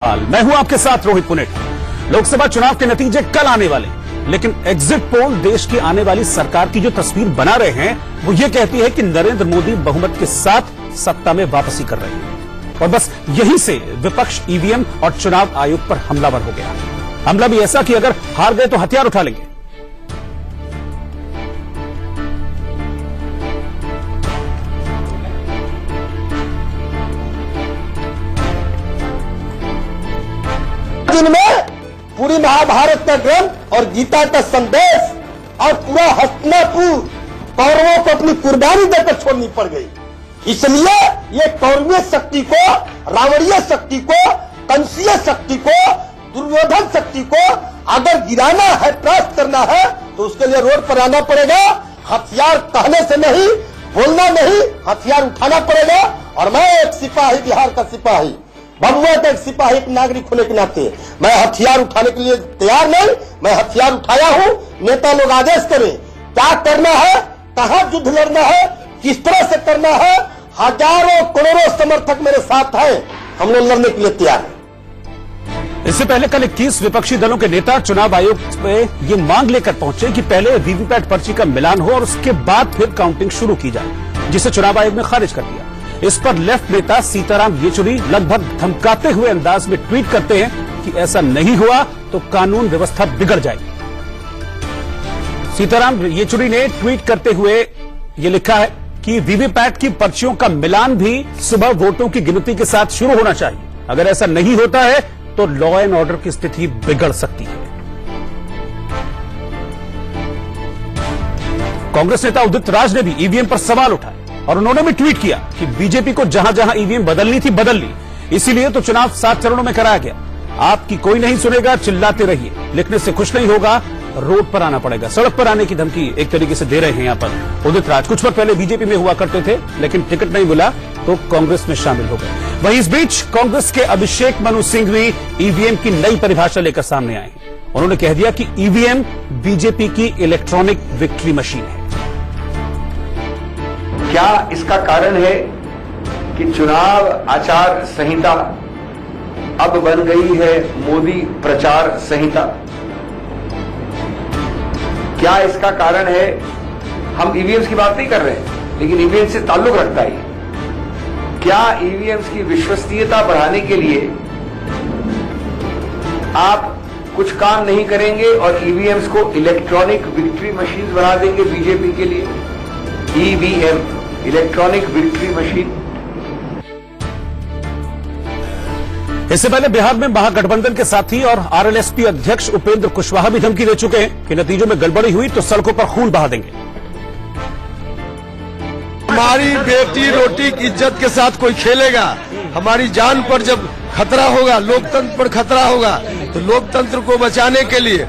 मैं हूं आपके साथ रोहित पुनेट। लोकसभा चुनाव के नतीजे कल आने वाले, लेकिन एग्जिट पोल देश की आने वाली सरकार की जो तस्वीर बना रहे हैं वो ये कहती है कि नरेंद्र मोदी बहुमत के साथ सत्ता में वापसी कर रहे हैं। और बस यहीं से विपक्ष ईवीएम और चुनाव आयोग पर हमलावर हो गया। हमला भी ऐसा कि अगर हार गए तो हथियार उठा लेंगे। में पूरी महाभारत का ग्रंथ और गीता का संदेश और पूरा हस्तिनापुर कौरवों को अपनी कुर्बानी देकर छोड़नी पड़ गई। इसलिए ये कौरवीय शक्ति को, रावणीय शक्ति को, कंसीय शक्ति को, दुर्योधन शक्ति को अगर गिराना है, परास्त करना है तो उसके लिए रोड पर आना पड़ेगा। हथियार कहने से नहीं, बोलना नहीं, हथियार उठाना पड़ेगा। और मैं एक सिपाही, बिहार का सिपाही, बबुआ का एक सिपाही, एक नागरिक होने के नाते मैं हथियार उठाने के लिए तैयार नहीं। मैं हथियार उठाया हूं। नेता लोग आदेश करें क्या करना है, कहां युद्ध लड़ना है, किस तरह से करना है। हजारों करोड़ों समर्थक मेरे साथ हैं, हम लोग लड़ने के लिए तैयार हैं। इससे पहले कल 21 विपक्षी दलों के नेता चुनाव आयोग में ये मांग लेकर पहुंचे कि पहले वीवीपैट पर्ची का मिलान हो और उसके बाद फिर काउंटिंग शुरू की जाए, जिसे चुनाव आयोग ने खारिज कर दिया। इस पर लेफ्ट नेता सीताराम येचुरी लगभग धमकाते हुए अंदाज में ट्वीट करते हैं कि ऐसा नहीं हुआ तो कानून व्यवस्था बिगड़ जाएगी। सीताराम येचुरी ने ट्वीट करते हुए ये लिखा है कि वीवीपैट की पर्चियों का मिलान भी सुबह वोटों की गिनती के साथ शुरू होना चाहिए। अगर ऐसा नहीं होता है तो लॉ एंड ऑर्डर की स्थिति बिगड़ सकती है। कांग्रेस नेता उदित राज ने भी ईवीएम पर सवाल उठाए और उन्होंने भी ट्वीट किया कि बीजेपी को जहां जहां ईवीएम बदलनी थी बदल ली, इसीलिए तो चुनाव 7 चरणों में कराया गया। आपकी कोई नहीं सुनेगा, चिल्लाते रहिए, लिखने से खुश नहीं होगा, रोड पर आना पड़ेगा। सड़क पर आने की धमकी एक तरीके से दे रहे हैं यहां पर उदित राज। कुछ वक्त पहले बीजेपी में हुआ करते थे, लेकिन टिकट नहीं मिला तो कांग्रेस में शामिल हो गए। वहीं इस बीच कांग्रेस के अभिषेक मनु सिंह भी ईवीएम की नई परिभाषा लेकर सामने आए। उन्होंने कह दिया कि ईवीएम बीजेपी की इलेक्ट्रॉनिक विक्ट्री मशीन है। क्या इसका कारण है कि चुनाव आचार संहिता अब बन गई है मोदी प्रचार संहिता? क्या इसका कारण है, हम ईवीएम्स की बात नहीं कर रहे हैं, लेकिन ईवीएम से ताल्लुक रखता है, क्या ईवीएम्स की विश्वसनीयता बढ़ाने के लिए आप कुछ काम नहीं करेंगे और ईवीएम्स को इलेक्ट्रॉनिक विक्ट्री मशीन बना देंगे बीजेपी के लिए? EVM, electronic victory machine. इससे पहले बिहार में महागठबंधन के साथी और आरएलएसपी अध्यक्ष उपेंद्र कुशवाहा भी धमकी दे चुके हैं कि नतीजों में गड़बड़ी हुई तो सड़कों पर खून बहा देंगे। हमारी बेटी रोटी की इज्जत के साथ कोई खेलेगा, हमारी जान पर जब खतरा होगा, लोकतंत्र पर खतरा होगा, तो लोकतंत्र को बचाने के लिए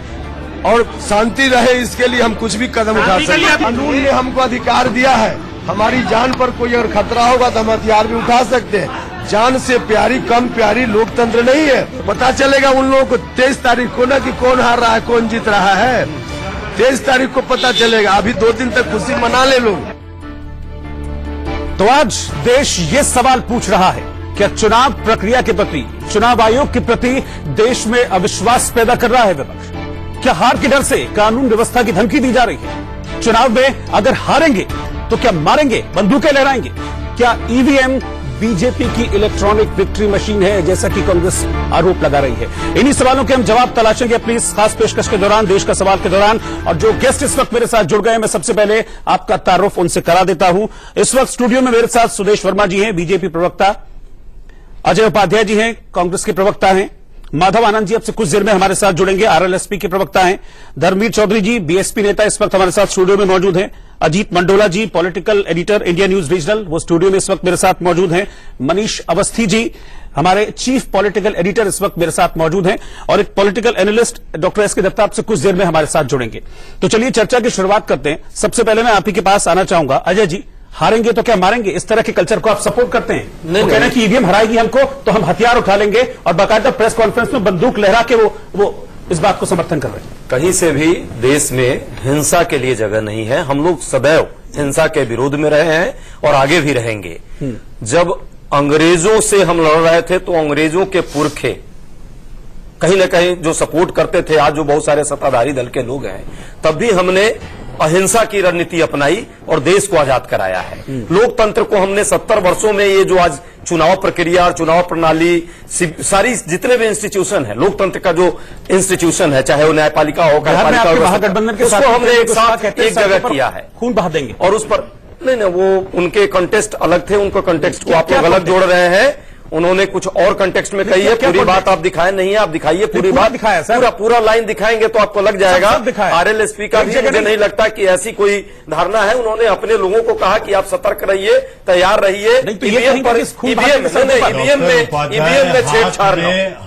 और शांति रहे इसके लिए हम कुछ भी कदम उठा सकते हैं। कानून ने हमको अधिकार दिया है, हमारी जान पर कोई अगर खतरा होगा तो हम हथियार भी उठा सकते हैं। जान से प्यारी कम प्यारी लोकतंत्र नहीं है। पता चलेगा उन लोगों को 23 तारीख को ना कि कौन हार रहा है, कौन जीत रहा है। 23 तारीख को पता चलेगा, अभी 2 दिन तक खुशी मना ले लोग। तो आज देश ये सवाल पूछ रहा है, क्या चुनाव प्रक्रिया के प्रति, चुनाव आयोग के प्रति देश में अविश्वास पैदा कर रहा है विपक्ष? क्या हार के डर से कानून व्यवस्था की धमकी दी जा रही है? चुनाव में अगर हारेंगे तो क्या मारेंगे, बंदूकें लहराएंगे? क्या ईवीएम बीजेपी की इलेक्ट्रॉनिक विक्ट्री मशीन है, जैसा कि कांग्रेस आरोप लगा रही है? इन्हीं सवालों के हम जवाब तलाशेंगे अपनी इस खास पेशकश के दौरान, देश का सवाल के दौरान। और जो गेस्ट इस वक्त मेरे साथ जुड़ गए हैं, मैं सबसे पहले आपका तारुफ उनसे करा देता हूं। इस वक्त स्टूडियो में मेरे साथ सुदेश वर्मा जी हैं, बीजेपी प्रवक्ता, अजय उपाध्याय जी हैं, कांग्रेस के प्रवक्ता हैं, माधव आनंद जी अब से कुछ देर में हमारे साथ जुड़ेंगे, आरएलएसपी के प्रवक्ता हैं, धर्मवीर चौधरी जी बीएसपी नेता इस वक्त हमारे साथ स्टूडियो में मौजूद हैं, Ajit Mandola ji political editor India News regional, वो स्टूडियो में इस वक्त मेरे साथ मौजूद हैं, मनीष अवस्थी जी हमारे चीफ पॉलिटिकल एडिटर इस वक्त मेरे साथ मौजूद हैं, और एक पॉलिटिकल एनालिस्ट डॉक्टर एस के दत्ता आपसे कुछ देर में हमारे साथ जुड़ेंगे। तो चलिए चर्चा की शुरुआत करते हैं। सबसे पहले मैं आप ही के पास आना चाहूंगा, अजय जी, हारेंगे तो क्या मारेंगे, इस तरह के कल्चर को आप सपोर्ट करते हैं? नहीं, कहना कि ईवीएम हराएगी हमको तो हम हथियार उठा लेंगे, और बाकायदा प्रेस कॉन्फ्रेंस में बंदूक लहरा के वो इस बात को समर्थन कर रहे हैं। कहीं से भी देश में हिंसा के लिए जगह नहीं है। हम लोग सदैव हिंसा के विरोध में रहे हैं और आगे भी रहेंगे। जब अंग्रेजों से हम लड़ रहे थे तो अंग्रेजों के पुरखे कहीं ना कहीं जो सपोर्ट करते थे, आज जो बहुत सारे सत्ताधारी दल के लोग हैं, तब भी हमने अहिंसा की रणनीति अपनाई और देश को आजाद कराया है। लोकतंत्र को हमने 70 वर्षों में, ये जो आज चुनाव प्रक्रिया और चुनाव प्रणाली, सारी जितने भी इंस्टीट्यूशन है, लोकतंत्र का जो इंस्टीट्यूशन है, चाहे वो न्यायपालिका हो, कार्यपालिका हो, महागठबंधन के साथ उसको हमने एक साथ एक जगह किया है। खून बहा देंगे और उस पर नहीं, वो उनके कंटेस्ट अलग थे, उनको कंटेक्स्ट को आप लोग गलत जोड़ रहे हैं। उन्होंने कुछ और कंटेक्स्ट में कही है, पूरी बात आप दिखाए नहीं है, आप दिखाइए पूरी बात, दिखाया सर, पूरा लाइन दिखाएंगे तो आपको लग जाएगा। आरएलएसपी का भी मुझे नहीं लगता कि ऐसी कोई धारणा है। उन्होंने अपने लोगों को कहा कि आप सतर्क रहिए, तैयार रहिए। ईवीएम में छेड़छाड़,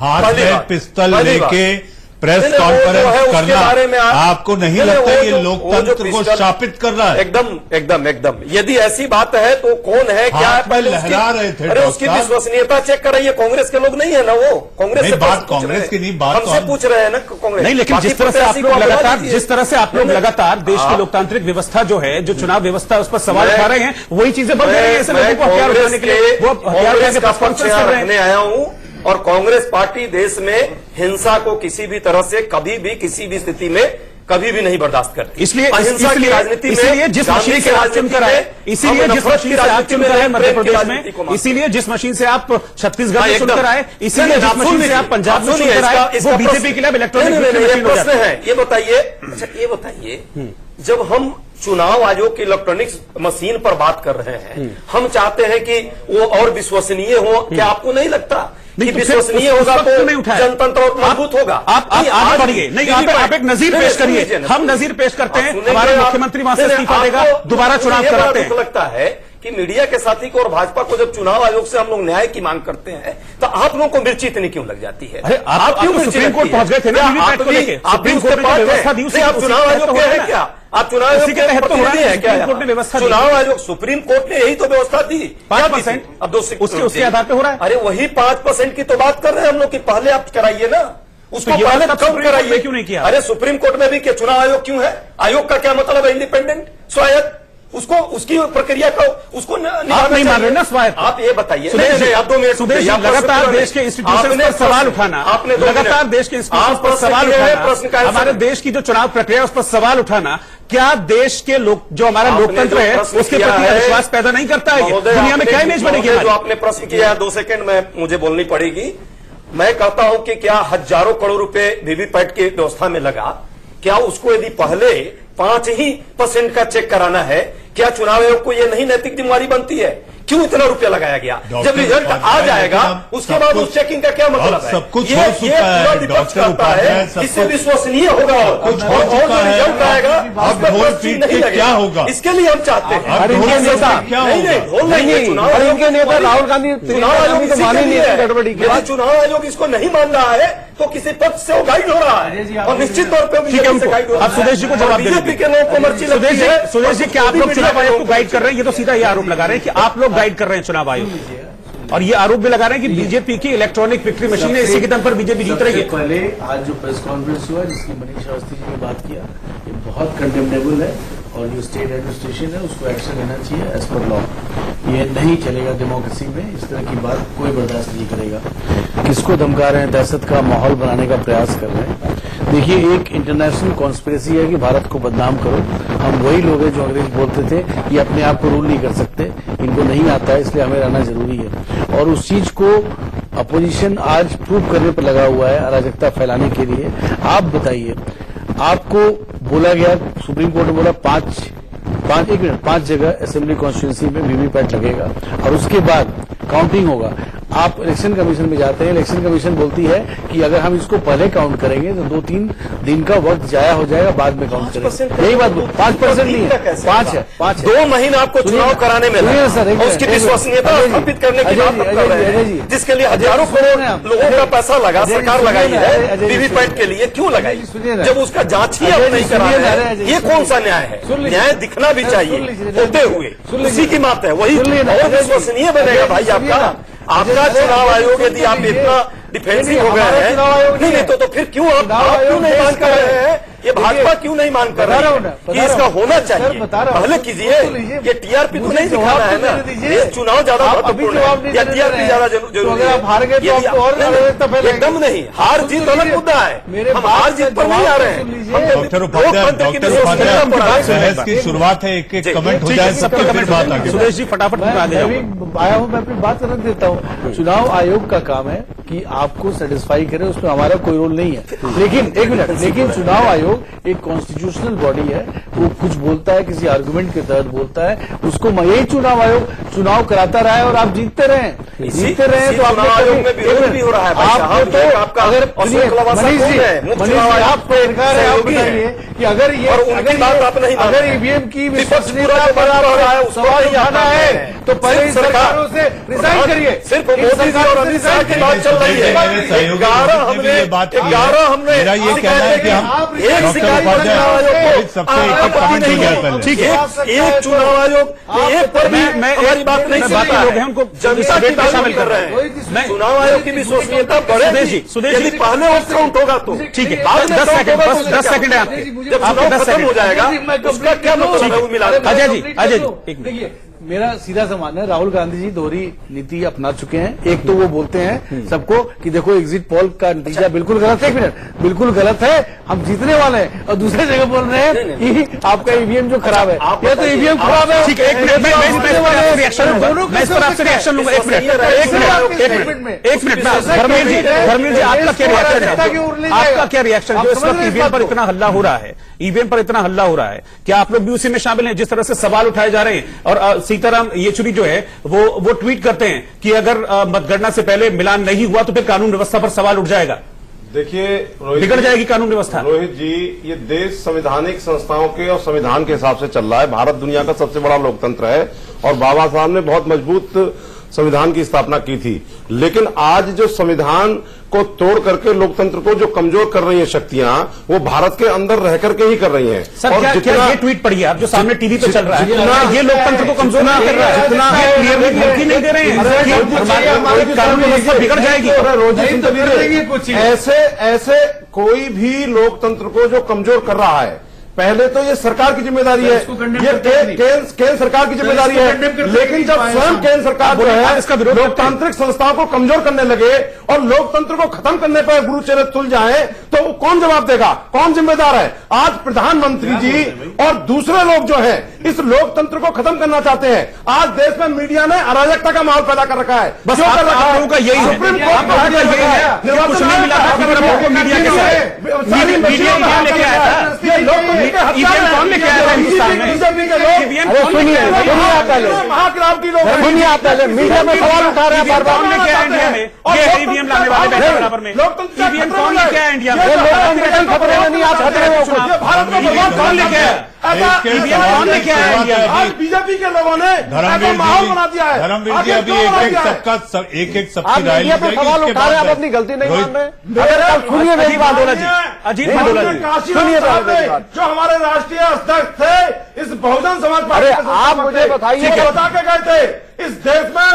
हाथ में पिस्तौल लेके प्रेस कॉन्फ्रेंस करना आपको नहीं लगता ये लोकतंत्र को शापित कर रहा है? एकदम। यदि ऐसी बात है तो कौन है, क्या है, लहरा रहे थे? अरे उसकी विश्वसनीयता चेक कराइए। कांग्रेस के लोग नहीं है ना, वो कांग्रेस से बात कांग्रेस की नहीं, बात हमसे पूछ रहे हैं ना कांग्रेस नहीं। लेकिन जिस तरह से आप लोग लगातार देश की लोकतांत्रिक व्यवस्था जो है, जो चुनाव व्यवस्था, उस पर सवाल उठा रहे हैं, वही चीजें बढ़ रही है। ऐसे लोगों को हथियार उठाने के लिए वो हथियार रखने आया हूं। और कांग्रेस पार्टी देश में हिंसा को किसी भी तरह से, कभी भी, किसी भी स्थिति में कभी भी नहीं बर्दाश्त करती। इसलिए अहिंसा की राजनीति में, इसीलिए जिस मशीन से आप चुनकर आए, इसीलिए जिस मशीन से आप चुनकर आए मध्य प्रदेश में, इसीलिए जिस मशीन से आप छत्तीसगढ़ में चुनकर आए, इसीलिए जिस मशीन से आप पंजाब में चुनकर आए, वो बीजेपी के लिए इलेक्ट्रॉनिक प्रश्न है। ये बताइए, जब हम चुनाव आयोग की इलेक्ट्रॉनिक्स मशीन पर बात कर रहे हैं, हम चाहते हैं कि वो और विश्वसनीय हो। क्या आपको नहीं लगता कि विश्वसनीय होगा तो जनतंत्र और मजबूत होगा? आप आगे बढ़िए। नहीं, आप एक नजीर पेश करिए। हम नजीर पेश करते हैं, हमारे मुख्यमंत्री वहां से इस्तीफा देगा, दोबारा चुनाव कराते हैं। लगता है कि मीडिया के साथी को और भाजपा को जब चुनाव आयोग से हम लोग न्याय की मांग करते हैं, तो आप लोगों को मिर्ची इतनी क्यों लग जाती है? अरे आप क्यों सुप्रीम कोर्ट पहुंच गए थे ना, आप भी उसके पास व्यवस्था दी, आप चुनाव आयोग के हैं क्या? आप चुनाव आयोग के तहत तो है क्या? चुनाव आयोग, सुप्रीम कोर्ट ने यही तो व्यवस्था दी। 5%, अब उसके आधार पर हो रहा है। अरे वही 5% की तो बात कर रहे हैं हम लोग कि पहले आप कराइए ना, उसको पहले कम कराइए। क्यों नहीं किया? अरे सुप्रीम कोर्ट में भी क्या चुनाव आयोग क्यों है? आयोग का क्या मतलब है? इंडिपेंडेंट, स्वायत्त। उसको, उसकी प्रक्रिया को, उसको आप नहीं मान रहे ना स्वायत्त। आप ये बताइए। आप 2 मिनट लगातार देश के इंस्टीट्यूशन पर सवाल उठाना, आपने लगातार देश के इंस्टीट्यूशन पर सवाल उठाना, हमारे देश की जो चुनाव प्रक्रिया है उस पर सवाल उठाना, क्या देश के लोग, जो हमारा लोकतंत्र है, उसके प्रति विश्वास पैदा नहीं करता है? दुनिया में क्या इमेज बनेगी? जो आपने प्रश्न किया है, 2 सेकंड में मुझे बोलनी पड़ेगी। मैं कहता हूं कि क्या हजारों करोड़ रुपए वीवीपैट की व्यवस्था में लगा, क्या उसको यदि पहले 5% का चेक कराना है, क्या चुनाव आयोग को यह नहीं नैतिक जिम्मेदारी बनती है? क्यों इतना रुपया लगाया गया? जब रिजल्ट आ जाएगा उसके बाद उस चेकिंग का क्या मतलब है? सब कुछ हो चुका है, विपक्ष करता है, इससे विश्वसनीय होगा और जो रिजल्ट आएगा नहीं क्या होगा? इसके लिए हम चाहते हैं उनके नेता राहुल गांधी चुनाव आयोग को मान नहीं है। यदि चुनाव आयोग इसको नहीं मान रहा है तो किसी पक्ष से वो गाइड हो रहा है, और निश्चित तौर पर अब सुदेश जी को जवाब बीजेपी के लोगों को मर्जी लगती है। सुदेश जी, क्या आप लोग चुनाव आयोग को गाइड कर रहे हैं? ये तो सीधा ये आरोप लगा रहे हैं कि आप लोग गाइड कर रहे हैं चुनाव आयोग, और ये आरोप भी लगा रहे हैं कि बीजेपी की इलेक्ट्रॉनिक विक्ट्री मशीन है, इसी के दम पर बीजेपी जीत रही है। पहले आज जो प्रेस कॉन्फ्रेंस हुआ जिसकी मनीष अवस्थी जी ने बात किया, ये बहुत कंडेमनेबल है, और जो स्टेट एडमिनिस्ट्रेशन है उसको एक्शन लेना चाहिए एज पर लॉ। ये नहीं चलेगा डेमोक्रेसी में, इस तरह की बात कोई बर्दाश्त नहीं करेगा। किसको धमका रहे हैं? दहशत का माहौल बनाने का प्रयास कर रहे हैं। देखिए, एक इंटरनेशनल कॉन्स्पिरेसी है कि भारत को बदनाम करो। हम वही लोग हैं जो अंग्रेज बोलते थे कि अपने आप को रूल नहीं कर सकते, इनको नहीं आता है, इसलिए हमें रहना जरूरी है। और उस चीज को अपोजिशन आज प्रूव करने पर लगा हुआ है, अराजकता फैलाने के लिए। आप बताइए, आपको बोला गया, सुप्रीम कोर्ट ने बोला 5 जगह असेंबली कॉन्स्टिट्यूंसी में वीवीपैट लगेगा और उसके बाद काउंटिंग होगा। आप इलेक्शन कमीशन में जाते हैं, इलेक्शन कमीशन बोलती है कि अगर हम इसको पहले काउंट करेंगे तो 2-3 दिन का वक्त जाया हो जाएगा, बाद में काउंट करेंगे। यही बात 5% नहीं है, 5 है। 2 महीना आपको चुनाव कराने में लगा, उसकी विश्वसनीयता स्थापित करने की बात कर रहे हैं, जिसके लिए हजारों करोड़ लोगों का पैसा लगा, सरकार लगाई है वीवीपैट के लिए। क्यों लगाई? जब उसका जांच ही आप नहीं करा रहे हैं, ये कौन सा न्याय है? न्याय दिखना भी चाहिए होते हुए, उसी की बात है, वही विश्वसनीय बनेगा भाई आपका चुनाव आयोग। यदि आप इतना डिफेंसिव हो गए हैं, नहीं तो फिर क्यों आप क्यों नहीं मान कर रहे हैं ये भाजपा क्यों नहीं मांग कर रही है कि इसका होना चाहिए? पहले कीजिए, ये टीआरपी तो नहीं दिखाना है ना, ये चुनाव ज्यादा महत्वपूर्ण है या टीआरपी ज्यादा जरूरी है? आप हार गए तो आपको और एकदम नहीं, हार जीत अलग मुद्दा है, हम हार जीत पर नहीं आ रहे हैं। डॉक्टर उपाध्याय बहस की शुरुआत है, एक एक कमेंट हो जाए, सबके कमेंट बात आगे। सुरेश जी फटाफट आगे जाओ। आया हूं, मैं अपनी बात रख देता हूं। चुनाव आयोग का काम है कि आपको सेटिस्फाई करे, उसमें हमारा कोई रोल नहीं है। लेकिन एक मिनट, लेकिन चुनाव आयोग एक कॉन्स्टिट्यूशनल बॉडी है, वो कुछ बोलता है, किसी आर्गुमेंट के तहत बोलता है, उसको यही चुनाव आयोग चुनाव कराता रहा है और आप जीतते रहे तो चुनाव आयोग में विरोध भी हो रहा है। आप तो अगर मनीष जी आप सरकार है, आप बताइए कि अगर ये अगर ईवीएम की विश्वसनीयता पर आप सवाल उठाना है तो पहले सरकारों से रिजाइन करिए। सिर्फ मोदी जी और अमित शाह की बात चल रही है। 11 हमने मेरा ये कहना है कि हम एक शिकायत सबसे ठीक है, एक चुनाव आयोग एक पर भी हमारी बात नहीं सुनता है, उनको जनता की बात शामिल कर रहे हैं। चुनाव आयोग की विश्वसनीयता बढ़ेगी यदि पहले वोट काउंट होगा तो ठीक है। 10 सेकंड है आपके, जब चुनाव खत्म हो जाएगा उसका क्या मतलब है? वो मिला अजय जी एक मिनट, मेरा सीधा सवाल है, राहुल गांधी जी दोहरी नीति अपना चुके हैं। एक तो वो बोलते हैं सबको कि देखो एग्जिट पोल का नतीजा बिल्कुल गलत है, एक मिनट, बिल्कुल गलत है, हम जीतने वाले हैं, और दूसरे जगह बोल रहे हैं कि आपका ईवीएम जो खराब है, या तो ईवीएम खराब है। ठीक है, एक मिनट, मैं इस पर रिएक्शन लूंगा, एक मिनट। धर्मेंद्र जी आपका क्या रिएक्शन है? आपका क्या रिएक्शन जो इस वक्त ईवीएम पर इतना हल्ला हो रहा है, ईवीएम पर इतना हल्ला हो रहा है, क्या आप लोग भी उसी में शामिल हैं? जिस तरह से सवाल उठाए जा रहे हैं और सीताराम येचुरी जो है वो ट्वीट करते हैं कि अगर मतगणना से पहले मिलान नहीं हुआ तो फिर कानून व्यवस्था पर सवाल उठ जाएगा, देखिए बिगड़ जाएगी कानून व्यवस्था। रोहित जी, ये देश संवैधानिक संस्थाओं के और संविधान के हिसाब से चल रहा है। भारत दुनिया का सबसे बड़ा लोकतंत्र है और बाबा साहब ने बहुत मजबूत संविधान की स्थापना की थी। लेकिन आज जो संविधान को तोड़ करके लोकतंत्र को जो कमजोर कर रही है शक्तियां, वो भारत के अंदर रह करके ही कर रही हैं। सर, और क्या ये ट्वीट पढ़िए आप जो सामने टीवी पे चल रहा है, ये लोकतंत्र को कमजोर नहीं कर रहा है, जितना धमकी नहीं दे रहे हैं, कानून व्यवस्था बिगड़ जाएगी। ऐसे कोई भी लोकतंत्र को जो कमजोर कर रहा है, पहले तो ये सरकार की जिम्मेदारी है, ये केंद्र सरकार की जिम्मेदारी है। लेकिन जब स्वयं केंद्र सरकार जो है लोकतांत्रिक संस्थाओं को कमजोर करने लगे और लोकतंत्र को खत्म करने पर गुरुचरण तुल जाए तो वो कौन जवाब देगा? कौन जिम्मेदार है? आज प्रधानमंत्री जी और दूसरे लोग जो है इस लोकतंत्र को खत्म करना चाहते हैं। आज देश में मीडिया ने अराजकता का माहौल पैदा कर रखा है। बस आप लोगों का यही है, सुप्रीम कोर्ट का यही है, कुछ नहीं मिला था मीडिया के साथ, मीडिया लेके आया था, ईवीएम कौन लेके आया था हिंदुस्तान में? बीजेपी के लोग, सुनिए महाखिलाफ की लोग, मीडिया में सवाल उठा रहे हैं बार बार। कौन लेके आया इंडिया में? ये ईवीएम लाने वाले बैठे बराबर में, ईवीएम कौन लेके आया इंडिया में? खतरे में नहीं, आप खतरे में भारत को भगवान कौन लेके आया? ईवीएम कौन लेके आया इंडिया में? आज बीजेपी के लोगों ने माहौल बना दिया है। धर्मवीर जी अभी एक सबकी राय ली जाएगी, सवाल उठा रहे हैं, आप अपनी गलती नहीं मान रहे। सुनिए मेरी बात, अजीत मंडोला जी, सुनिए जो हमारे राष्ट्रीय अध्यक्ष थे इस बहुजन समाज पार्टी, आप मुझे बताइए, बता के गए थे इस देश में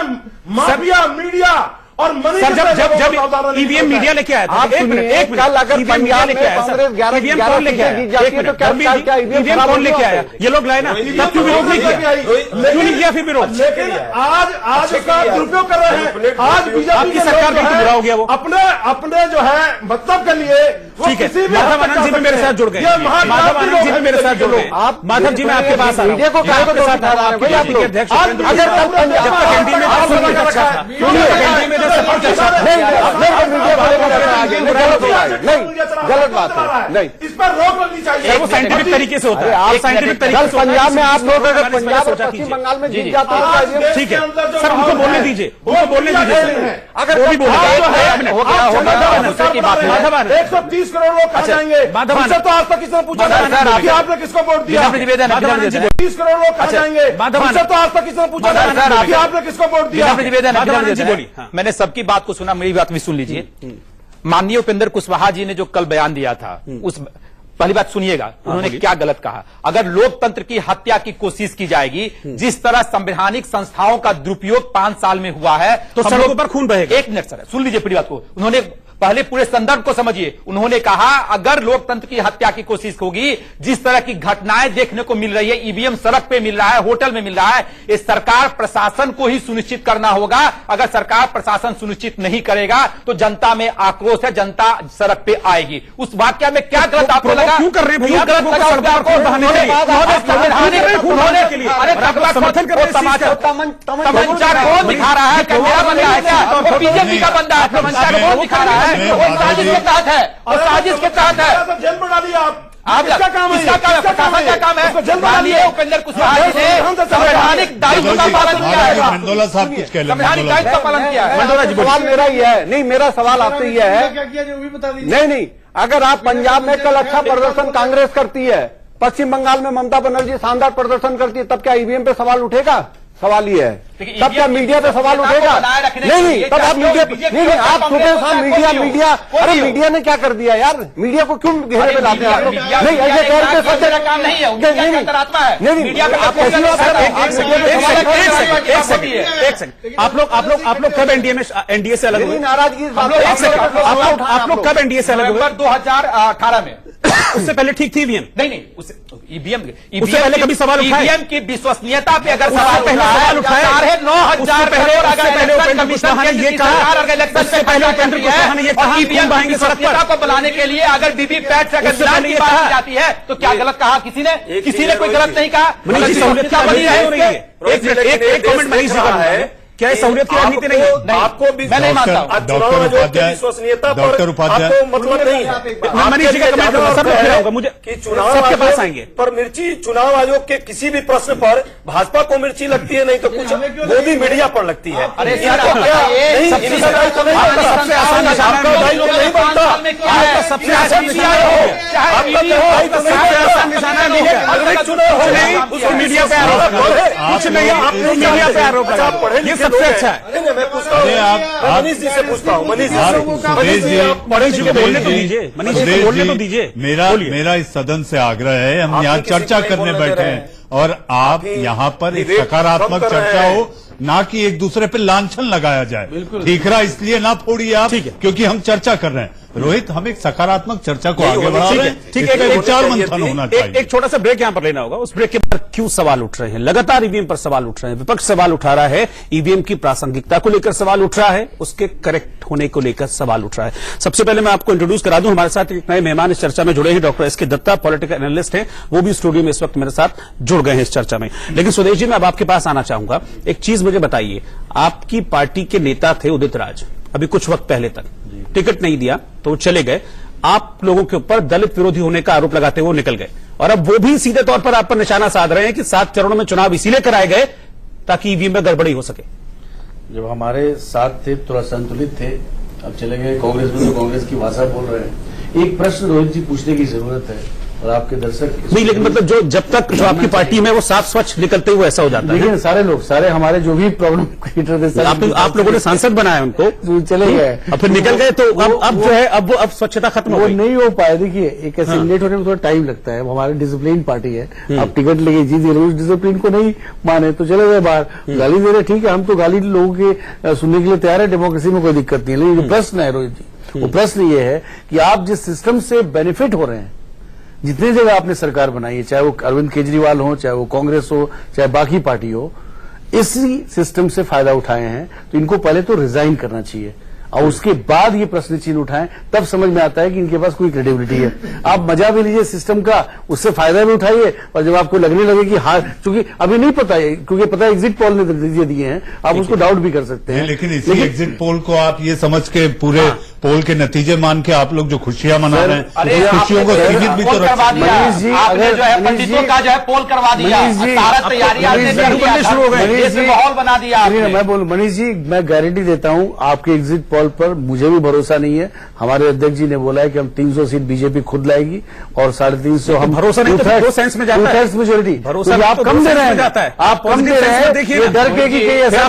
माफिया मीडिया और मनी सर, जब ईवीएम मीडिया लेके आया था, एक मिनट, कल अगर पंजाब में कांग्रेस 11 ईवीएम कौन लेके आया? ईवीएम कौन लेके आया? ये लोग लाए ना, तब क्यों विरोध नहीं किया? क्यों नहीं किया फिर विरोध? लेकिन आज उसका दुरुपयोग कर रहे हैं। आज बीजेपी की सरकार का बुरा हो गया वो अपने जो है मतलब के लिए। ठीक है, माधव आनंद जी भी मेरे साथ जुड़ गए, माधव आनंद जी भी मेरे साथ जुड़ गए। माधव जी मैं आपके पास आ रहा हूं, मीडिया को क्या को साथ अध्यक्ष एनडीए में गलत बात है, नहीं, इस पर रोक लगनी चाहिए। वो साइंटिफिक तरीके से होता है, साइंटिफिक तरीके से। पंजाब में आप लोग अगर पंजाब और पश्चिम बंगाल में जीत जाते हैं, ठीक है सर, उनको बोलने दीजिए, उनको बोलने दीजिए, अगर वो भी बोले 130 करोड़ लोग खा जाएंगे। हमसे तो आज तक किसी ने पूछा कि आपने किसको वोट दिया? 30 करोड़ लोग खा जाएंगे। हमसे तो आज तक किसी ने पूछा कि आपने किसको वोट दिया? मैंने सबकी बात को सुना, मेरी बात भी सुन लीजिए। माननीय उपेंद्र कुशवाहा जी ने जो कल बयान दिया था, उस पहली बात सुनिएगा, उन्होंने क्या गलत कहा। अगर लोकतंत्र की हत्या की कोशिश की जाएगी, जिस तरह संवैधानिक संस्थाओं का दुरुपयोग 5 साल में हुआ है, तो सड़कों पर खून बहेगा। एक मिनट सर, सुन लीजिए पूरी बात को। उन्होंने पहले पूरे संदर्भ को समझिए। उन्होंने कहा अगर लोकतंत्र की हत्या की कोशिश होगी, जिस तरह की घटनाएं देखने को मिल रही है, ईवीएम सड़क पे मिल रहा है, होटल में मिल रहा है, इस सरकार प्रशासन को ही सुनिश्चित करना होगा। अगर सरकार प्रशासन सुनिश्चित नहीं करेगा तो जनता में आक्रोश है, जनता सड़क पे आएगी। उस वाक्य में क्या गलत आपको लगा? क्यों कर रहे हैं भैया? गलत लगा आपको? तमंचा कौन दिखा रहा है? मेरा बंदा है क्या? वो बीजेपी का बंदा है। तमंचा कौन दिखा रहा है? वो साजिश के तहत है, और साजिश के तहत है। जेल में डालिए आप किसका काम है? प्रशासन का काम है। माननीय उपेंद्र कुशवाहा जी ने संवैधानिक दायित्व का पालन किया है। मंडोला साहब कुछ कह संवैधानिक दायित्व का पालन किया है। मंडोला जी, सवाल मेरा ही है। नहीं, मेरा सवाल आपसे यह है, क्या किया जो भी बता दीजिए। नहीं, अगर आप पंजाब में कल अच्छा प्रदर्शन कांग्रेस करती है, पश्चिम बंगाल में ममता बनर्जी शानदार प्रदर्शन करती है, तब क्या ईवीएम पे सवाल उठेगा? सवाल ये है। तब क्या मीडिया पे सवाल उठेगा? नहीं, तब आप मीडिया, नहीं, आप सुबह शाम मीडिया, अरे मीडिया ने क्या कर दिया यार? मीडिया को क्यों घेरे में लाते हैं आप लोग? नहीं, ऐसे कह रहे सच काम नहीं है। आप लोग कब एनडीए से अलग हुए? नाराजगी आप लोग कब एनडीए से अलग हुए? 2018 में। उससे पहले ठीक थी ईवीएम? नहीं, ईवीएम उससे पहले कभी सवाल उठाए? ईवीएम की विश्वसनीयता पे अगर सवाल उठाए, 9,000 पहले ये कहा, उससे पहले उपेंद्र कुशवाहा ने ये कहा ईवीएम की विश्वसनीयता को बनाने के लिए अगर वीवीपैट से अगर मिलान की बात की जाती है तो क्या गलत कहा? किसी ने कोई गलत नहीं कहा। मनीष जी, सहूलियत क्या बनी है? एक कमेंट मनीष जी का है, क्या सहूलियत की राजनीति नहीं है? आपको मैं नहीं मानता हूं। डॉक्टर उपाध्याय, डॉक्टर उपाध्याय, आपको मतलब नहीं है। मैं मनीष जी का कमेंट करूंगा, सब लोग खिलाऊंगा, मुझे कि चुनाव सबके पास आयोग आएंगे। पर मिर्ची, चुनाव आयोग के किसी भी प्रश्न पर भाजपा को मिर्ची लगती है, नहीं तो कुछ मोदी मीडिया पर लगती है। अरे इनको क्या नहीं, सबसे आसान निशाना नहीं बनता। सबसे आसान निशाना नहीं है। चुनाव नहीं, उसको मीडिया पे आरोप लगाओ। कुछ नहीं, आप लोग मीडिया पे आरोप लगाओ। ये सबसे अच्छा है। मैं पूछता हूँ, आप मनीष जी से पूछता हूँ, मनीष सुरेश जी जी, मनीष जी को बोलने तो दीजिए, मनीष जी को बोलने तो दीजिए। मेरा इस सदन से आग्रह है, हम यहाँ चर्चा करने बैठे हैं और आप यहाँ पर एक सकारात्मक चर्चा हो, ना कि एक दूसरे पे लांछन लगाया जाए। ठीकरा इसलिए ना फोड़िए आप, क्योंकि हम चर्चा कर रहे हैं। रोहित, हम एक सकारात्मक चर्चा को आगे बढ़ा रहे हैं। ठीक है, विचार मंथन होना चाहिए। एक छोटा सा ब्रेक यहां पर लेना होगा। उस ब्रेक के बाद क्यों सवाल उठ रहे हैं? लगातार ईवीएम पर सवाल उठ रहे हैं, विपक्ष सवाल उठा रहा है, ईवीएम की प्रासंगिकता को लेकर सवाल उठ रहा है, उसके करेक्ट होने को लेकर सवाल उठ रहा है। सबसे पहले मैं आपको इंट्रोड्यूस करा दूं, हमारे साथ एक नए मेहमान इस चर्चा में जुड़े हैं, doctor SK Dutta, political analyst हैं, वो भी स्टूडियो में इस वक्त मेरे साथ जुड़ गए हैं इस चर्चा में। लेकिन स्वदेश जी, मैं अब आपके पास आना चाहूंगा। एक चीज मुझे बताइए, आपकी पार्टी के नेता थे उदित राज, अभी कुछ वक्त पहले तक टिकट नहीं दिया तो चले गए, आप लोगों के ऊपर दलित विरोधी होने का आरोप लगाते हुए निकल गए, और अब वो भी सीधे तौर पर आप पर निशाना साध रहे हैं कि 7 चरणों में चुनाव इसीलिए कराए गए ताकि ईवीएम में गड़बड़ी हो सके। जब हमारे साथ थे थोड़ा संतुलित थे, अब चले गए कांग्रेस में तो कांग्रेस की भाषा बोल रहे हैं। एक प्रश्न रोहित जी पूछने की जरूरत है, और आपके दर्शक नहीं, लेकिन मतलब जब तक जो आपकी पार्टी में वो साफ स्वच्छ निकलते हुए ऐसा हो जाता है। लेकिन सारे लोग, सारे हमारे जो भी प्रॉब्लम क्रिएटर थे, आप लोगों ने सांसद बनाया उनको, चले गए और फिर निकल गए, तो अब जो है अब स्वच्छता खत्म हो गई। नहीं हो पाए। देखिए, एक एसिमुलेट होने में थोड़ा टाइम लगता है। हमारी डिसिप्लिन पार्टी है, आप टिकट लेके जीत गए, उस डिसिप्लिन को नहीं माने तो चले गए बाहर, गाली दे रहे। ठीक है, हम तो गाली लोगों के सुनने के लिए तैयार है, डेमोक्रेसी में कोई दिक्कत नहीं है। लेकिन जो प्रश्न है रोहित जी, वो प्रश्न ये है कि आप जिस सिस्टम से बेनिफिट हो रहे हैं, जितनी जगह आपने सरकार बनाई है, चाहे वो अरविंद केजरीवाल हो, चाहे वो कांग्रेस हो, चाहे बाकी पार्टी हो, इसी सिस्टम से फायदा उठाए हैं, तो इनको पहले तो रिजाइन करना चाहिए, और उसके बाद ये प्रश्न चिन्ह उठाएं, तब समझ में आता है कि इनके पास कोई क्रेडिबिलिटी है। आप मजा भी लीजिए सिस्टम का, उससे फायदा भी उठाइए, और जब आपको लगने लगे कि हाँ, चूंकि अभी नहीं पता है, क्योंकि पता है एग्जिट पोल ने नतीजे दिए हैं, आप उसको डाउट भी कर सकते हैं। लेकिन इसी एग्जिट पोल को आप ये समझ के पूरे पोल के नतीजे मान के आप लोग जो खुशियां मना रहे हैं, खुशियों को सीमित भी तो मनीष जी, आपने जो है पंडितों का जो है पोल करवा दिया, सारा तैयारी शुरू हो गई, माहौल बना दिया। मैं बोलूं मनीष जी, मैं गारंटी देता हूं आपके एग्जिट पोल पर मुझे भी भरोसा नहीं है। हमारे अध्यक्ष जी ने बोला है कि हम 300 सीट बीजेपी खुद लाएगी, और 350 हम भरोसा नहीं, तो 2 सेंस में जाता है मेजोरिटी। भरोसा आप कम दे रहे हैं, आप कम दे रहे हैं, देखिए डर के कि ऐसा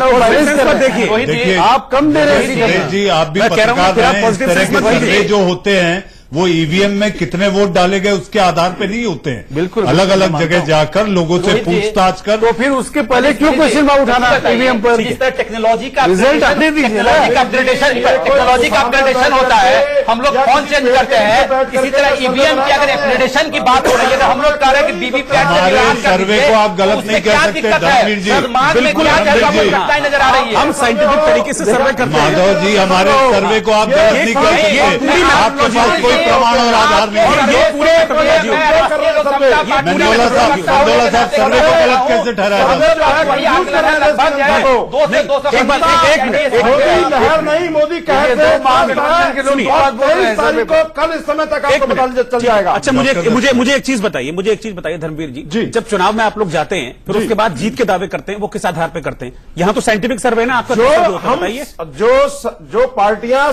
देखिए आप कम दे रहे हैं जी। आप भी पत्रकार हैं, इस तरह के सर्वे जो होते हैं वो ईवीएम में कितने वोट डाले गए उसके आधार पे नहीं होते हैं। बिल्कुल अलग अलग जगह जाकर लोगों से पूछताछ कर। तो फिर उसके पहले क्यों क्वेश्चन मार्क उठाना ईवीएम पर? जिस तरह टेक्नोलॉजी का रिजल्ट आने दीजिए ना। टेक्नोलॉजी का अपग्रेडेशन होता है, हम लोग फोन चेंज करते हैं, इसी तरह ईवीएम की अगर अपग्रेडेशन की बात हो रही है तो हम लोग कह रहे हैं कि वीवीपैट हमारे सर्वे को आप गलत नहीं कह सकते धर्मवीर जी। बिल्कुल नजर आ रही है। हम साइंटिफिक तरीके से सर्वे करते हैं। माधव जी, हमारे सर्वे को आप गलत नहीं कह सकते। आपके पास कोई प्रमाण और आधार नहीं है। ये पूरे मंडोला साहब सर्वे को गलत कैसे ठहराया? लहर नहीं, मोदी कहते को कल इस समय तक आपको बता चल जाएगा। अच्छा, मुझे एक चीज बताइए धर्मवीर जी, जब चुनाव में आप लोग जाते हैं फिर उसके बाद जीत के दावे करते हैं, वो किस आधार पे करते हैं? यहाँ तो साइंटिफिक सर्वे ना आपका। बताइए, जो पार्टियां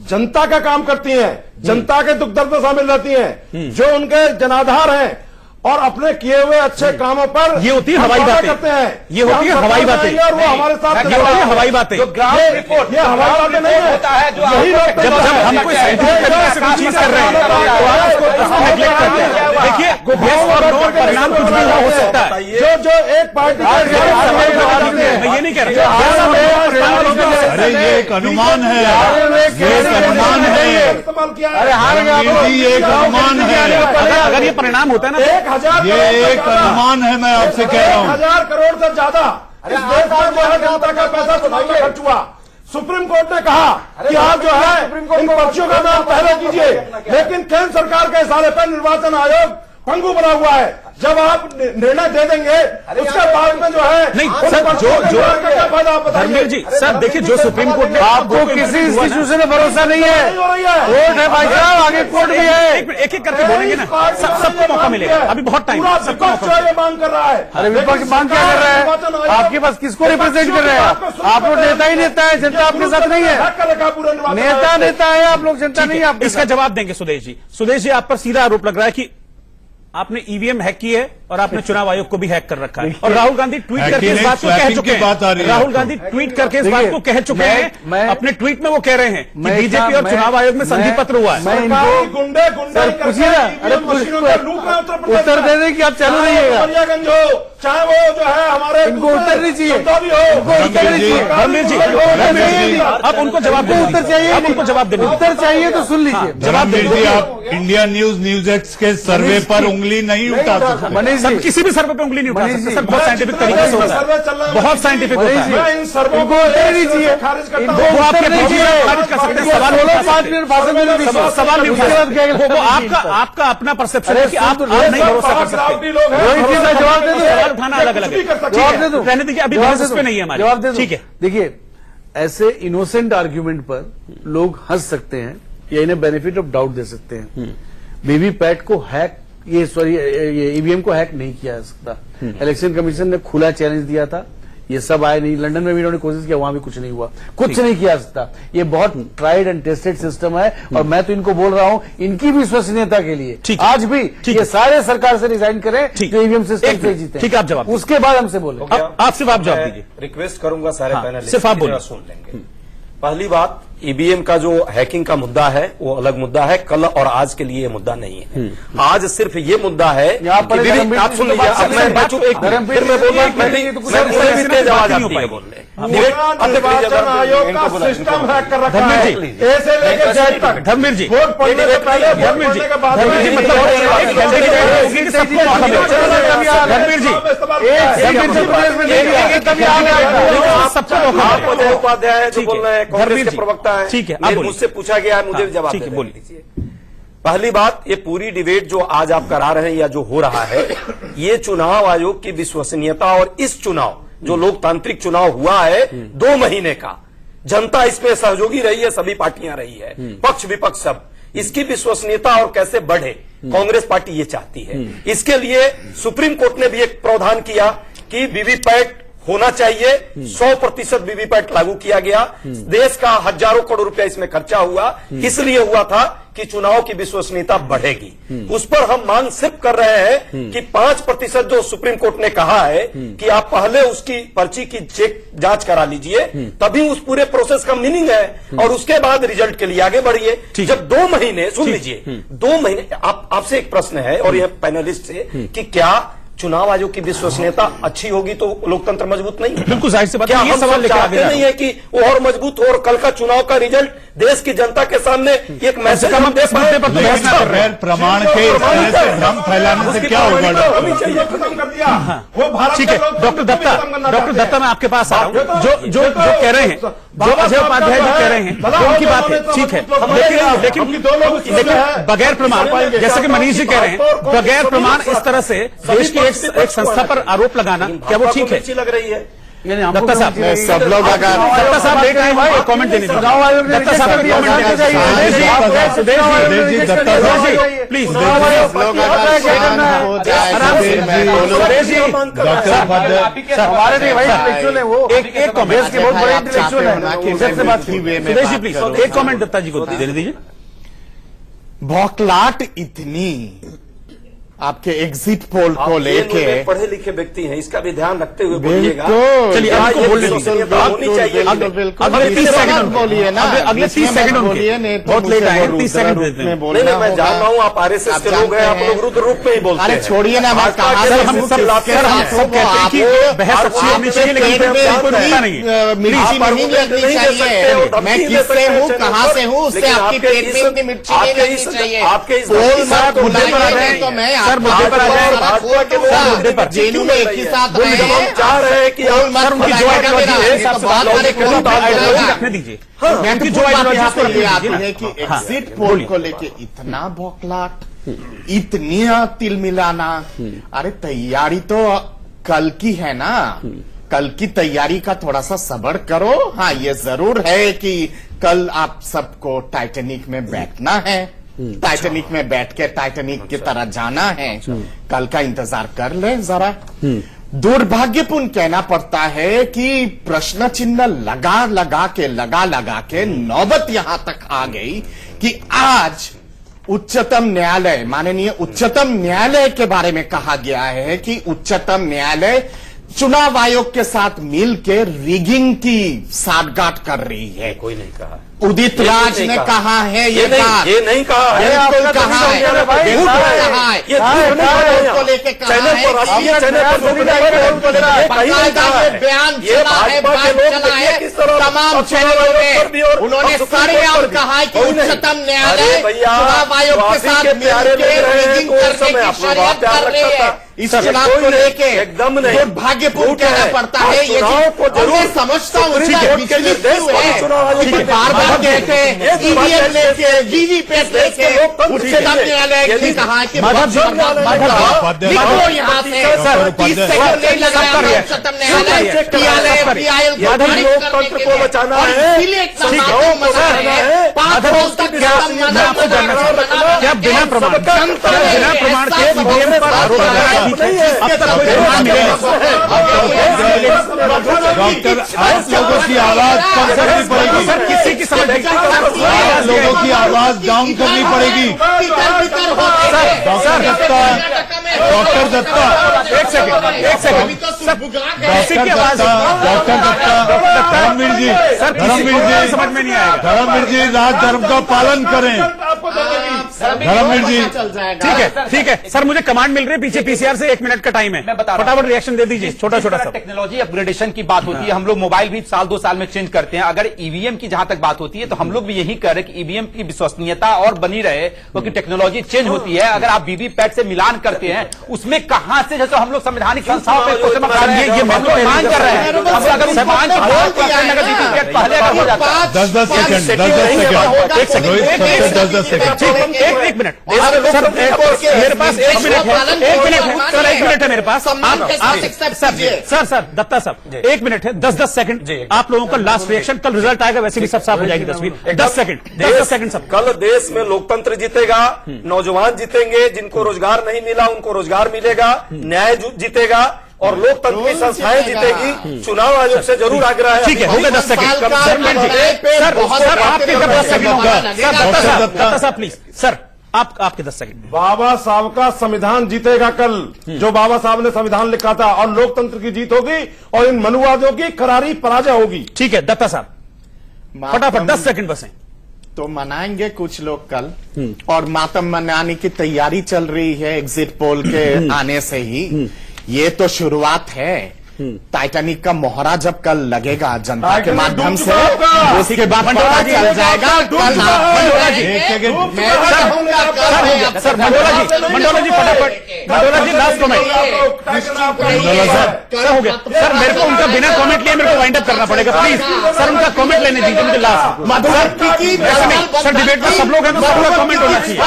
जनता का काम करती हैं, जनता के दुख दर्द में शामिल रहती हैं, जो उनके जनाधार हैं और अपने किए हुए अच्छे कामों पर ये होती है हवाई बातें करते हैं, ये होती है हवाई बातें और वो हमारे साथ ये होती है हवाई बातें। ये हवाई बातें नहीं होता है। जब हम कोई साइंटिफिक तरीके से कोई चीज कर रहे हैं तो आप उसको नेग्लेक्ट करते हैं। देखिए, yes और no परिणाम कुछ भी हो सकता है। जो एक पार्टी मैं ये नहीं कह रहा। अरे ये एक अनुमान है, ये एक अनुमान है, इस्तेमाल किया है। ये एक अनुमान है। अगर ये परिणाम होता है ना, ये एक अनुमान है, मैं आपसे कह रहा हूँ। 1000 करोड़ से ज्यादा इस देश में जो है जनता का पैसा चुनाव में खर्च हुआ। सुप्रीम कोर्ट ने कहा कि आप जो है इन पर्चियों का नाम पहले कीजिए, लेकिन केंद्र सरकार के इशारे पर निर्वाचन आयोग पंगु बना हुआ है। जब आप निर्णय दे देंगे उसके बाद में जो है नहीं सर, धर्मवीर जी सर, देखिए जो सुप्रीम कोर्ट ने आपको किसी इंस्टीट्यूशन में भरोसा नहीं है। कोर्ट है भाई साहब, आगे कोर्ट भी है। एक एक करके बोलेंगे ना, सबको मौका मिलेगा। अभी बहुत टाइम है, सबको मौका विपक्ष ये मांग कर रहा है। अरे विपक्ष मांग क्या कर रहा है? आपके पास किसको रिप्रेजेंट कर रहे हैं? आप लोग नेता ही नेता है, जनता आपके साथ नहीं है। नेता है, आप लोग जनता नहीं है। इसका जवाब देंगे सुदेश जी, आप पर सीधा आरोप लग रहा है कि आपने ईवीएम हैक की है और आपने चुनाव आयोग को भी हैक कर रखा है। और राहुल गांधी ट्वीट करके इस बात को कह चुके हैं। राहुल गांधी ट्वीट करके इस बात को कह चुके हैं। अपने ट्वीट में वो कह रहे हैं कि बीजेपी और चुनाव आयोग में संधि पत्र हुआ है। गुंडे पूछिए ना, अरे उत्तर दे दें कि आप चालू रहिएगा। चाहे वो जो है हमारे इनको उत्तर नहीं चाहिए, धर्मवीर जी अब उनको जवाब दे, उत्तर चाहिए, अब उनको जवाब देने, उत्तर चाहिए तो सुन लीजिए। जवाब दे जी, आप इंडिया न्यूज एक्स के सर्वे पर उंगली नहीं उठा सकते। मनीष जी, किसी भी सर्वे पे उंगली नहीं उठा सकते सर, बहुत साइंटिफिक तरीके से होता है, बहुत साइंटिफिक होता है। इन सर्वों इनको उत्तर नहीं चाहिए, खारिज करता इनको हूं। वो आपके उत्तर नहीं पहुंच चाहिए। खारिज कर सकते हैं, सवाल बोलो, नहीं उठा 5 मिनट भाषण में नहीं सकते, सवाल नहीं उठा सकते। वो आपका अपना परसेप्शन है कि आप नहीं भरोसा कर सकते। जवाब दे दो, सवाल उठाना अलग अलग है। जवाब दे दो, रहने दीजिए, अभी बहस इस पे नहीं है हमारी। जवाब दे दो। ठीक है, देखिए, ऐसे इनोसेंट आर्ग्यूमेंट पर लोग हंस सकते हैं या इन्हें बेनिफिट ऑफ डाउट दे सकते हैं। वीवीपैट को हैक, ये ईवीएम को हैक नहीं किया जा सकता। इलेक्शन कमीशन ने खुला चैलेंज दिया था, ये सब आए नहीं। लंदन में भी इन्होंने कोशिश किया, वहां भी कुछ नहीं हुआ, कुछ नहीं किया जा सकता। ये बहुत ट्राइड एंड टेस्टेड सिस्टम है और मैं तो इनको बोल रहा हूं, इनकी भी विश्वसनीयता के लिए आज भी ये सारे सरकार से रिजाइन करें जो ईवीएम सिस्टम से जीते। ठीक है, आप जवाब, उसके बाद हमसे बोले। आप सिर्फ आप जवाब दीजिए। रिक्वेस्ट करूंगा सारे पैनलिस्ट, सिर्फ आप बोलिए। सुन लेंगे। पहली बात, ईवीएम का जो हैकिंग का मुद्दा है वो अलग मुद्दा है, कल और आज के लिए ये मुद्दा नहीं है। आज सिर्फ ये मुद्दा है कि आप सुन लीजिए, फिर मैं बोलूंगा, मैं तेज आवाज आती है बोलने। निर्वाचन आयोग का सिस्टम हैक कर रखा है, ए से लेकर जेड तक। धर्मवीर जी, वोट पड़ने से पहले, वोट पड़ने के बाद अजय उपाध्याय जो बोल रहे हैं, कांग्रेस के प्रवक्ता हैं, ठीक है, मुझसे पूछा गया है, मुझे जवाब दीजिए। पहली बात, ये पूरी डिबेट जो आज आप करा रहे हैं या जो हो रहा है, ये चुनाव आयोग की विश्वसनीयता और इस चुनाव जो लोकतांत्रिक चुनाव हुआ है 2 महीने का, जनता इसमें सहयोगी रही है, सभी पार्टियां रही है, पक्ष विपक्ष सब, इसकी विश्वसनीयता और कैसे बढ़े, कांग्रेस पार्टी ये चाहती है। इसके लिए सुप्रीम कोर्ट ने भी एक प्रावधान किया कि वीवीपैट होना चाहिए, 100% वीवीपैट लागू किया गया। देश का हजारों करोड़ रुपया इसमें खर्चा हुआ, इसलिए हुआ था कि चुनाव की विश्वसनीयता बढ़ेगी। उस पर हम मांग सिर्फ कर रहे हैं कि 5% जो सुप्रीम कोर्ट ने कहा है कि आप पहले उसकी पर्ची की चेक जांच करा लीजिए, तभी उस पूरे प्रोसेस का मीनिंग है, और उसके बाद रिजल्ट के लिए आगे बढ़िए। जब 2 महीने, सुन लीजिए, 2 महीने, आपसे एक प्रश्न है और यह पैनलिस्ट से कि क्या चुनाव आयोग की विश्वसनीयता अच्छी होगी तो लोकतंत्र मजबूत नहीं है? बिल्कुल जाहिर सी बात क्या है, ये हम सवाल सब लेकर चाहते आगे नहीं है कि वो और मजबूत हो और कल का चुनाव का रिजल्ट देश की जनता के सामने एक मैसेज हम दे पाए? लेकिन बगैर प्रमाण के इस तरह से भ्रम फैलाने से क्या होगा? खत्म कर दिया वो भारत ठीक है, डॉक्टर दत्ता मैं आपके पास आ रहा हूं। जो कह रहे हैं, जो अजय उपाध्याय जी कह रहे हैं, वो उनकी बात है, ठीक है, लेकिन बगैर प्रमाण, जैसे कि मनीष जी कह रहे हैं, बगैर प्रमाण इस तरह से देश की एक संस्था पर आरोप लगाना, क्या वो ठीक है? अच्छी लग रही है दत्ता साहब, सब लोग अगर दत्ता साहब देख रहे हैं, कमेंट देने दीजिए। दत्ता साहब को कमेंट देना चाहिए। सुदेश जी, दत्ता साहब प्लीज, हमारे नहीं भाई इंटेलेक्चुअल है वो, एक कमेंट के बहुत बड़े इंटेलेक्चुअल है। सुदेश जी प्लीज एक कमेंट दत्ता जी को देने दीजिए। बौखलाहट इतनी आपके एग्जिट पोल को लेके, पढ़े लिखे व्यक्ति हैं, इसका भी ध्यान रखते हुए बोलिएगा। चलिए आपको बोलने दीजिए, होनी चाहिए। अगले 30 सेकंड बोलिए ना, अगले 30 सेकंड बोलिए, बहुत लेट आए, 30 सेकंड देते हैं। नहीं, मैं जान रहा हूँ आप आरएसएस के लोग हैं, आप लोग रुद्र रूप में ही बोलते हैं। अरे छोड़िए ना, मैं कहा हम सब कहते हैं कि बहस अच्छी होनी चाहिए, लेकिन कोई रुकता नहीं है। मिर्ची नहीं लगनी चाहिए। मैं किससे हूँ, कहाँ से हूँ, उससे आपकी पेट में इतनी मिर्ची नहीं लगनी चाहिए। आपके इस मुद्दे पर आ जाए तो मैं सर मुद्दे पर आ जाए, भाजपा के लोग मुद्दे पर जेलू में एक ही साथ रहे हैं। हम चाह रहे हैं कि आप सर उनकी जो आइडियोलॉजी रखने दीजिए। मैं तो जो आइडियोलॉजी ये आती है कि हाँ, एग्जिट पोल को लेके इतना बौखलाहट, इतनी तिल मिलाना। अरे तैयारी तो कल की है ना, कल की तैयारी का थोड़ा सा सब्र करो। हाँ, ये जरूर है कि कल आप सबको टाइटैनिक में बैठना है, टाइटैनिक में बैठ के टाइटैनिक की तरह जाना है। कल का इंतजार कर ले जरा। दुर्भाग्यपूर्ण कहना पड़ता है कि प्रश्न चिन्ह लगा के नौबत यहां तक आ गई कि आज उच्चतम न्यायालय, माननीय उच्चतम न्यायालय के बारे में कहा गया है कि उच्चतम न्यायालय चुनाव आयोग के साथ मिलकर रिगिंग की साठगांठ कर रही है। कोई नहीं कहा, उदित राज ने कहा है ये बात, ये नहीं कहा है, बिल्कुल कहा है, झूठ कहा है, को लेके कहा है, बयान चला है, बात चला है तमाम चैनलों में। उन्होंने सरेआम कहा है कि उच्चतम न्यायालय चुनाव आयोग के साथ मिलकर रिगिंग करने की शर्त कर रही है। इस चुनाव को लेके एकदम नहीं, दुर्भाग्यपूर्ण कहना पड़ता है। ये जरूर समझता हूँ बार बार कहते हैं ईवीएम लेके, वीवीपैट लेके उच्चतम न्यायालय ने कहा कि निकलो यहाँ से। 30 सेकंड नहीं लगाया उच्चतम न्यायालय लोकतंत्र को बचाना है, इसीलिए क्या बिना प्रमाण के ईवीएम पर आरोप लगाया? डॉक्टर, आप लोगों की आवाज कम करनी पड़ेगी, सर किसी की समझ आप लोगों की आवाज डाउन करनी पड़ेगी। डॉक्टर दत्ता, एक सेकंड डॉक्टर दत्ता, धर्मवीर जी, समझ में नहीं आएगा। धर्मवीर जी, राज धर्म का पालन करें। धर्मवीर जी, ठीक है सर, मुझे कमांड मिल रही है पीछे पीसीआर से, 1 मिनट का टाइम है, मैं बता रहा हूं। फटाफट रिएक्शन दे दीजिए, छोटा छोटा सा। टेक्नोलॉजी अपग्रेडेशन की बात होती है, हम लोग मोबाइल भी साल 2 साल में चेंज करते हैं। अगर ईवीएम की जहां तक बात होती है तो हम लोग भी यही कर रहे हैं कि ईवीएम की विश्वसनीयता और बनी रहे, क्योंकि टेक्नोलॉजी चेंज होती है। अगर आप वीवीपैट से मिलान करते हैं, उसमें कहां से, जैसे हम लोग संवैधानिक संस्थाओं पर क्वेश्चन कर रहे हैं, ये मान कर रहे हैं, अगर उस मान को अगर वीवीपैट पहले अगर हो जाता है 10 सेकंड, 10 सेकंड, एक मिनट सर, मेरे पास 1 मिनट है मेरे पास। सर दत्ता साहब 1 मिनट है, 10 सेकंड आप लोगों का लास्ट रिएक्शन। कल रिजल्ट आएगा, वैसे भी सब साफ हो जाएगी तस्वीर। 10 सेकंड सब। कल देश में लोकतंत्र जीतेगा, नौजवान जीतेंगे, जिनको रोजगार नहीं मिला उनको रोजगार मिलेगा, न्याय जीतेगा और लोकतंत्र की संस्थाएं जीतेगी। चुनाव आयोग से जरूर आग्रह है। ठीक है, हो गए 10 सेकंड। सर आपके 10 सेकंड हो गए। दत्ता साहब प्लीज, सर आपके 10 सेकंड। बाबा साहब का संविधान जीतेगा कल, जो बाबा साहब ने संविधान लिखा था, और लोकतंत्र की जीत होगी और इन मनुवादियों की करारी पराजय होगी। ठीक है दत्ता साहब, फटाफट 10 सेकंड बसे। तो मनाएंगे कुछ लोग कल, और मातम मनाने की तैयारी चल रही है एग्जिट पोल के आने से ही। ये तो शुरुआत है। टाइटैनिक का मोहरा जब कल लगेगा जनता के माध्यम से, उसके बाद पता चल जाएगा। मंडोला जी फटाफट, मंडोला जी लास्ट कमेंट। सर हो गया सर, मेरे को उनका बिना कमेंट लिए मेरे को वाइंड अप करना पड़ेगा, प्लीज सर उनका कमेंट लेने दीजिए मुझे लास्ट। सर डिबेट में सब लोग हैं तो सबका कमेंट होना चाहिए।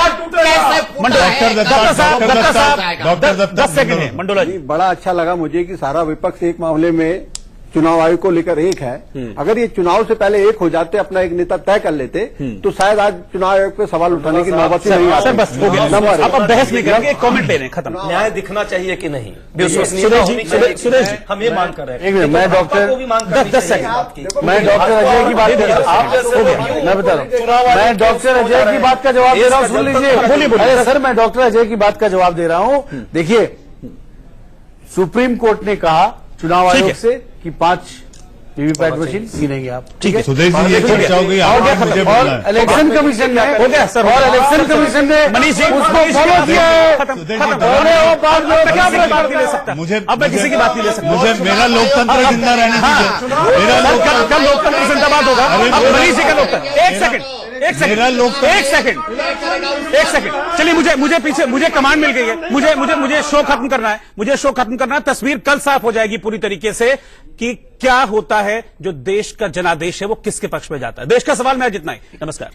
डॉक्टर 10 सेकंड है मंडोला जी। बड़ा अच्छा लगा मुझे कि सारा विपक्ष एक मामले में चुनाव आयोग को लेकर एक है। अगर ये चुनाव से पहले एक हो जाते, अपना एक नेता तय कर लेते, तो शायद आज चुनाव आयोग पे सवाल उठाने की नौबत ही नहीं आती। बस हो गया, अब बहस नहीं करेंगे, कमेंट ले रहे हैं, खत्म। न्याय दिखना चाहिए कि नहीं, सुरेश जी हम ये मांग कर रहे हैं। एक मिनट, मैं डॉक्टर 10 सेकंड, मैं डॉक्टर अजय की बात कर रहा हूँ। मैं बता रहा हूँ, मैं डॉक्टर अजय की बात का जवाब दे रहा हूँ, सुन लीजिए। अरे सर, मैं डॉक्टर अजय की बात का जवाब दे रहा हूँ। देखिए, सुप्रीम कोर्ट ने कहा चुनाव आयोग से कि 5 वीवीपैट मशीन गिनेंगे आप। ठीक है सुदेश जी, ये चर्चा हो गई, मुझे और इलेक्शन कमीशन ने हो गया सर, और इलेक्शन कमीशन ने मनीष जी उसको फॉलो किया है। मुझे अब मैं किसी की बात नहीं ले सकता। मुझे मेरा लोकतंत्र जिंदा रहने दीजिए। मेरा कल लोकतंत्र जिंदाबाद होगा। अब मनीष जी का लोकतंत्र, एक सेकंड एक सेकंड चलिए, मुझे कमांड मिल गई है। मुझे शो खत्म करना है, मुझे शो खत्म करना है। तस्वीर कल साफ हो जाएगी पूरी तरीके से कि क्या होता है, जो देश का जनादेश है वो किसके पक्ष में जाता है। देश का सवाल मैं जितना ही। नमस्कार।